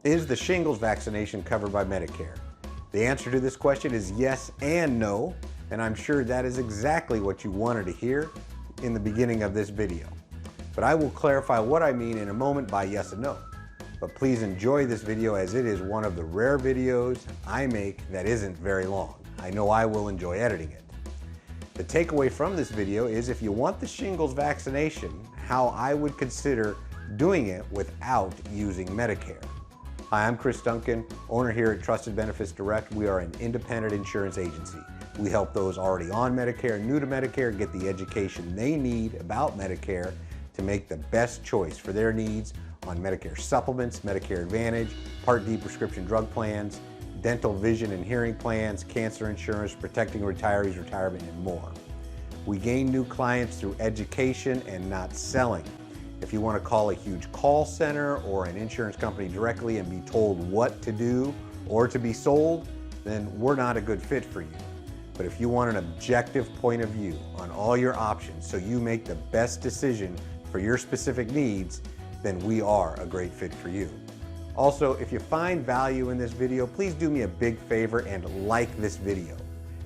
Is the shingles vaccination covered by Medicare? The answer to this question is yes and no, and I'm sure that is exactly what you wanted to hear in the beginning of this video. But I will clarify what I mean in a moment by yes and no. But please enjoy this video, as it is one of the rare videos I make that isn't very long. I know I will enjoy editing it. The takeaway from this video is, if you want the shingles vaccination, how I would consider doing it without using Medicare. Hi, I'm Duncan, owner here at Trusted Benefits Direct. We are an independent insurance agency. We help those already on Medicare, new to Medicare, get the education they need about Medicare to make the best choice for their needs on Medicare Supplements, Medicare Advantage, Part D prescription drug plans, dental, vision, and hearing plans, cancer insurance, protecting retirees' retirement, and more. We gain new clients through education and not selling. If you want to call a huge call center or an insurance company directly and be told what to do or to be sold, then we're not a good fit for you. But if you want an objective point of view on all your options so you make the best decision for your specific needs, then we are a great fit for you. Also, if you find value in this video, please do me a big favor and like this video.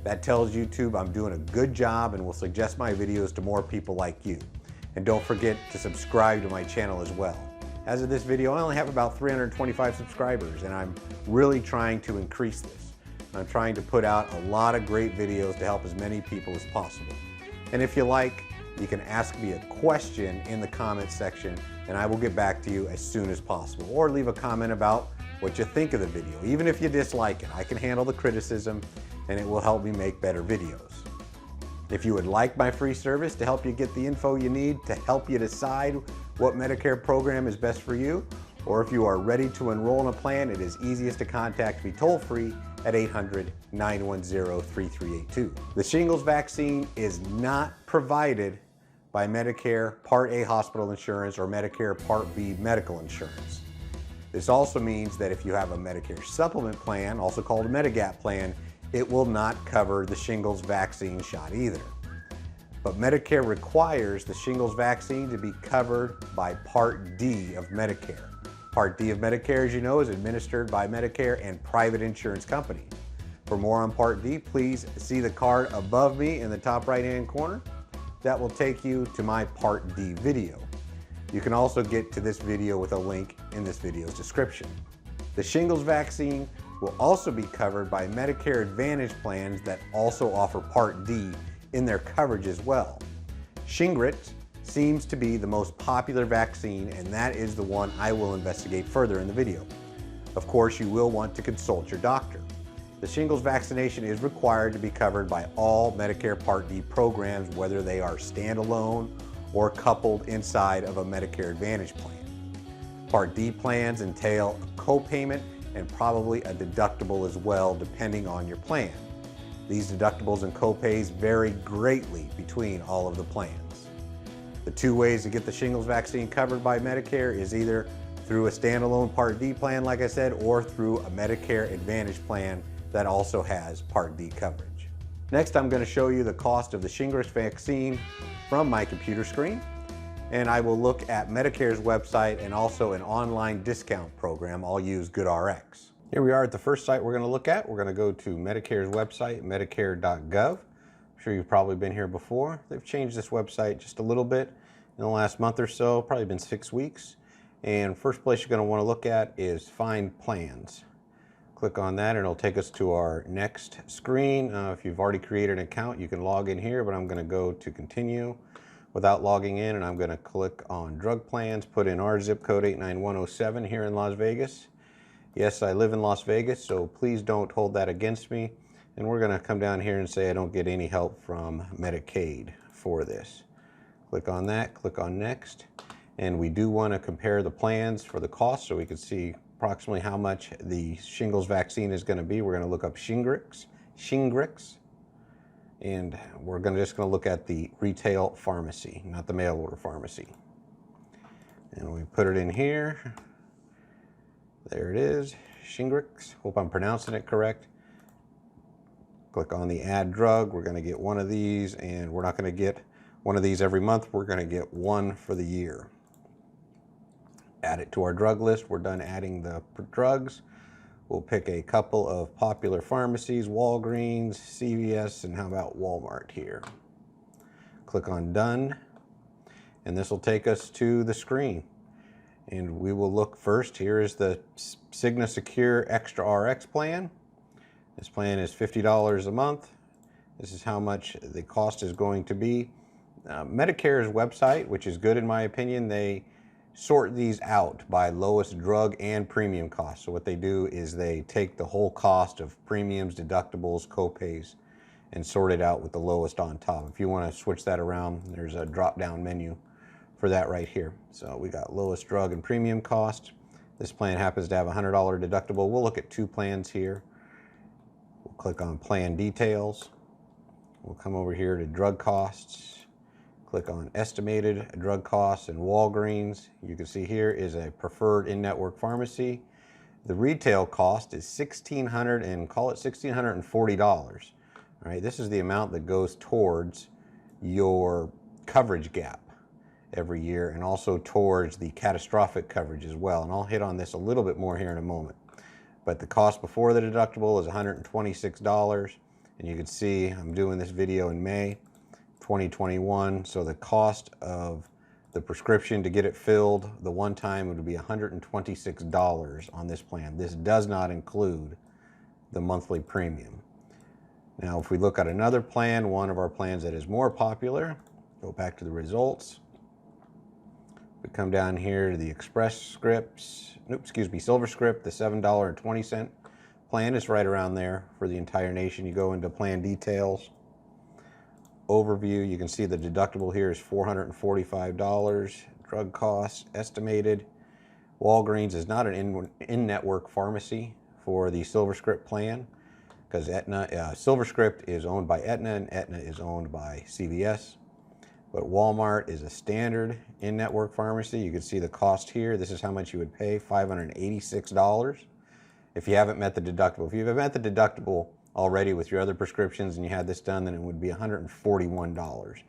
That tells YouTube I'm doing a good job and will suggest my videos to more people like you. And don't forget to subscribe to my channel as well. As of this video, I only have about 325 subscribers, and I'm really trying to increase this. I'm trying to put out a lot of great videos to help as many people as possible. And if you like, you can ask me a question in the comment section, and I will get back to you as soon as possible. Or leave a comment about what you think of the video. Even if you dislike it, I can handle the criticism, and it will help me make better videos. If you would like my free service to help you get the info you need to help you decide what Medicare program is best for you, or if you are ready to enroll in a plan, it is easiest to contact me toll-free at 800-910-3382. The shingles vaccine is not provided by Medicare Part A hospital insurance or Medicare Part B medical insurance. This also means that if you have a Medicare Supplement plan, also called a Medigap plan, it will not cover the shingles vaccine shot either. But Medicare requires the shingles vaccine to be covered by Part D of Medicare. Part D of Medicare, as you know, is administered by Medicare and private insurance companies. For more on Part D, please see the card above me in the top right-hand corner. That will take you to my Part D video. You can also get to this video with a link in this video's description. The shingles vaccine will also be covered by Medicare Advantage plans that also offer Part D in their coverage as well. Shingrix seems to be the most popular vaccine, and that is the one I will investigate further in the video. Of course, you will want to consult your doctor. The shingles vaccination is required to be covered by all Medicare Part D programs, whether they are standalone or coupled inside of a Medicare Advantage plan. Part D plans entail a copayment and probably a deductible as well, depending on your plan. These deductibles and copays vary greatly between all of the plans. The two ways to get the shingles vaccine covered by Medicare is either through a standalone Part D plan, like I said, or through a Medicare Advantage plan that also has Part D coverage. Next, I'm going to show you the cost of the Shingrix vaccine from my computer screen, and I will look at Medicare's website and also an online discount program. I'll use GoodRx. Here we are at the first site we're going to look at. We're going to go to Medicare's website, medicare.gov. I'm sure you've probably been here before. They've changed this website just a little bit in the last month or so, probably been 6 weeks. And first place you're going to want to look at is Find Plans. Click on that and it'll take us to our next screen. If you've already created an account, you can log in here, but I'm going to go to Continue without logging in, and I'm going to click on Drug Plans, put in our zip code 89107 here in Las Vegas. Yes, I live in Las Vegas, so please don't hold that against me. And we're going to come down here and say I don't get any help from Medicaid for this. Click on that, click on Next. And we do want to compare the plans for the cost so we can see approximately how much the shingles vaccine is going to be. We're going to look up Shingrix, and we're just going to look at the retail pharmacy, not the mail order pharmacy. And we put it in here. There it is, Shingrix. Hope I'm pronouncing it correct. Click on the Add Drug. We're going to get one of these, and we're not going to get one of these every month. We're going to get one for the year. Add it to our drug list. We're done adding the drugs. We'll pick a couple of popular pharmacies, Walgreens, CVS, and how about Walmart here. Click on Done, and this will take us to the screen. And we will look first. Here is the Cigna Secure Extra RX plan. This plan is $50 a month. This is how much the cost is going to be. Medicare's website, which is good in my opinion, they sort these out by lowest drug and premium cost. So what they do is they take the whole cost of premiums, deductibles, copays, and sort it out with the lowest on top. If you want to switch that around, there's a drop-down menu for that right here. So we got lowest drug and premium cost. This plan happens to have a $100 deductible. We'll look at two plans here. We'll click on Plan Details. We'll come over here to Drug Costs. Click on Estimated Drug Costs, and Walgreens, you can see here, is a preferred in-network pharmacy. The retail cost is $1,600 and call it $1,640. All right, this is the amount that goes towards your coverage gap every year, and also towards the catastrophic coverage as well. And I'll hit on this a little bit more here in a moment. But the cost before the deductible is $126, and you can see I'm doing this video in May 2021, so the cost of the prescription to get it filled the one time would be $126 on this plan. This does not include the monthly premium. Now if we look at another plan, one of our plans that is more popular, go back to the results. We come down here to the Express Scripts, Silver Script, the $7.20 plan is right around there for the entire nation. You go into Plan Details, Overview, you can see the deductible here is $445. Drug costs estimated. Walgreens is not an in-network pharmacy for the SilverScript plan because SilverScript is owned by Aetna and Aetna is owned by CVS. But Walmart is a standard in-network pharmacy. You can see the cost here. This is how much you would pay, $586 if you haven't met the deductible. If you've met the deductible already with your other prescriptions and you had this done, then it would be $141.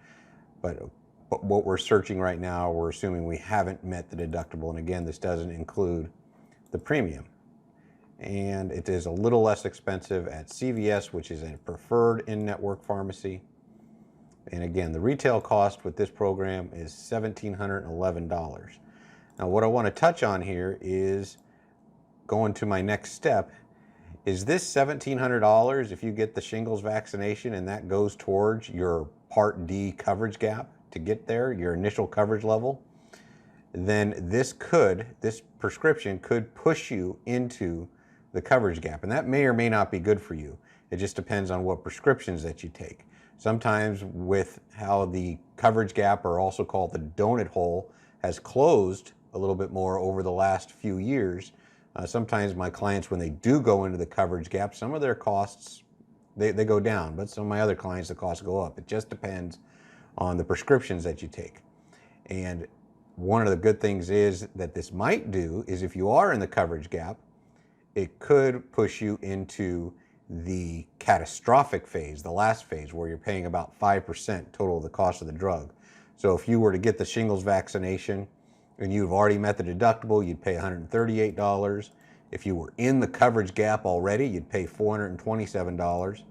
But what we're searching right now, we're assuming we haven't met the deductible, and again, this doesn't include the premium. And it is a little less expensive at CVS, which is a preferred in-network pharmacy. And again, the retail cost with this program is $1,711. Now what I want to touch on here is going to my next step. Is this $1,700 if you get the shingles vaccination and that goes towards your Part D coverage gap to get there, your initial coverage level? Then this prescription could push you into the coverage gap. And that may or may not be good for you. It just depends on what prescriptions that you take. Sometimes with how the coverage gap, or also called the donut hole, has closed a little bit more over the last few years, sometimes my clients, when they do go into the coverage gap, some of their costs, they go down, but some of my other clients, the costs go up. It just depends on the prescriptions that you take. And one of the good things is that this might do is if you are in the coverage gap, it could push you into the catastrophic phase, the last phase, where you're paying about 5% total of the cost of the drug. So if you were to get the shingles vaccination and you've already met the deductible, you'd pay $138. If you were in the coverage gap already, you'd pay $427.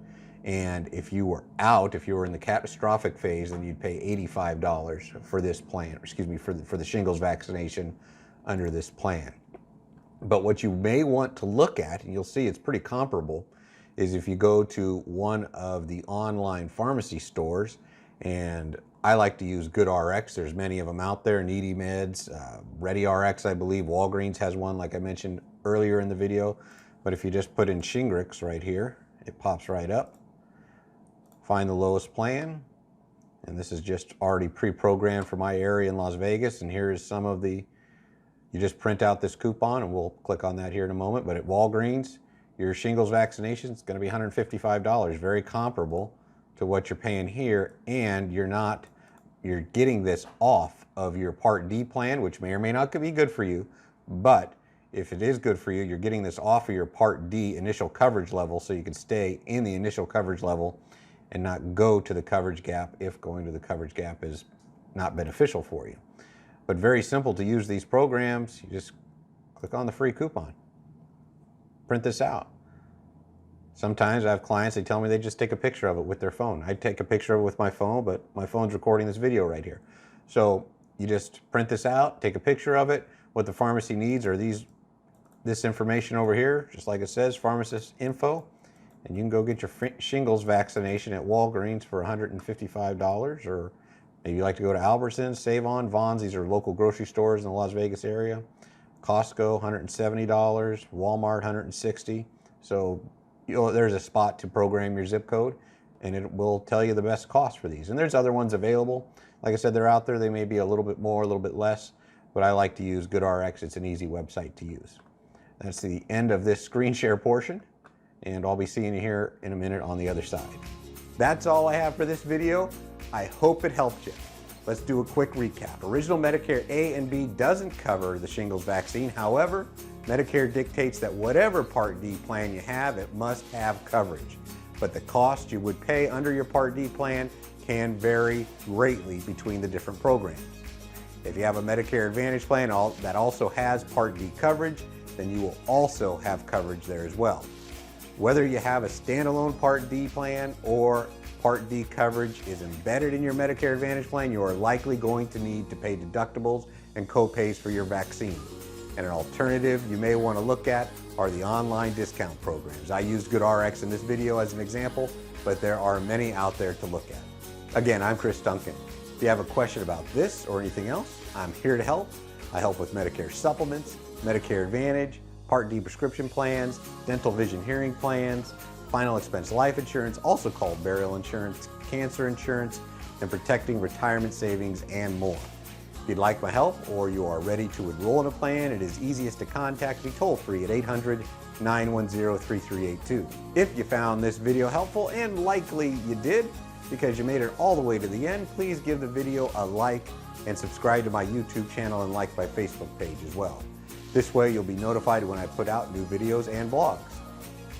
And if you were out, if you were in the catastrophic phase, then you'd pay $85 for this plan, for the shingles vaccination under this plan. But what you may want to look at, and you'll see it's pretty comparable, is if you go to one of the online pharmacy stores, and I like to use GoodRx. There's many of them out there, Needy Meds, ReadyRx, I believe. Walgreens has one, like I mentioned earlier in the video. But if you just put in Shingrix right here, it pops right up. Find the lowest plan. And this is just already pre-programmed for my area in Las Vegas. And here is some of the, you just print out this coupon, and we'll click on that here in a moment. But at Walgreens, your shingles vaccination is going to be $155, very comparable to what you're paying here, and you're getting this off of your Part D plan, which may or may not be good for you, but if it is good for you, you're getting this off of your Part D initial coverage level so you can stay in the initial coverage level and not go to the coverage gap if going to the coverage gap is not beneficial for you. But very simple to use these programs. You just click on the free coupon. Print this out. Sometimes I have clients, they tell me they just take a picture of it with their phone. I take a picture of it with my phone, but my phone's recording this video right here. So you just print this out, take a picture of it. What the pharmacy needs are this information over here, just like it says, pharmacist info. And you can go get your shingles vaccination at Walgreens for $155, or maybe you like to go to Albertsons, Save On, Vons. These are local grocery stores in the Las Vegas area. Costco, $170, Walmart, $160. So there's a spot to program your zip code, and it will tell you the best cost for these. And there's other ones available. Like I said, they're out there. They may be a little bit more, a little bit less, but I like to use GoodRx. It's an easy website to use. That's the end of this screen share portion, and I'll be seeing you here in a minute on the other side. That's all I have for this video. I hope it helped you. Let's do a quick recap. Original Medicare A and B doesn't cover the shingles vaccine. However, Medicare dictates that whatever Part D plan you have, it must have coverage. But the cost you would pay under your Part D plan can vary greatly between the different programs. If you have a Medicare Advantage plan that also has Part D coverage, then you will also have coverage there as well. Whether you have a standalone Part D plan or Part D coverage is embedded in your Medicare Advantage plan, you are likely going to need to pay deductibles and co-pays for your vaccine. And an alternative you may want to look at are the online discount programs. I used GoodRx in this video as an example, but there are many out there to look at. Again, I'm Duncan. If you have a question about this or anything else, I'm here to help. I help with Medicare supplements, Medicare Advantage, Part D prescription plans, dental vision hearing plans, final expense life insurance, also called burial insurance, cancer insurance, and protecting retirement savings, and more. If you'd like my help or you are ready to enroll in a plan, it is easiest to contact me toll-free at 800-910-3382. If you found this video helpful, and likely you did because you made it all the way to the end, please give the video a like and subscribe to my YouTube channel and like my Facebook page as well. This way you'll be notified when I put out new videos and blogs.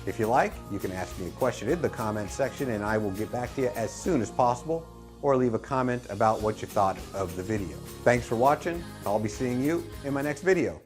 If you like, you can ask me a question in the comment section and I will get back to you as soon as possible, or leave a comment about what you thought of the video. Thanks for watching. I'll be seeing you in my next video.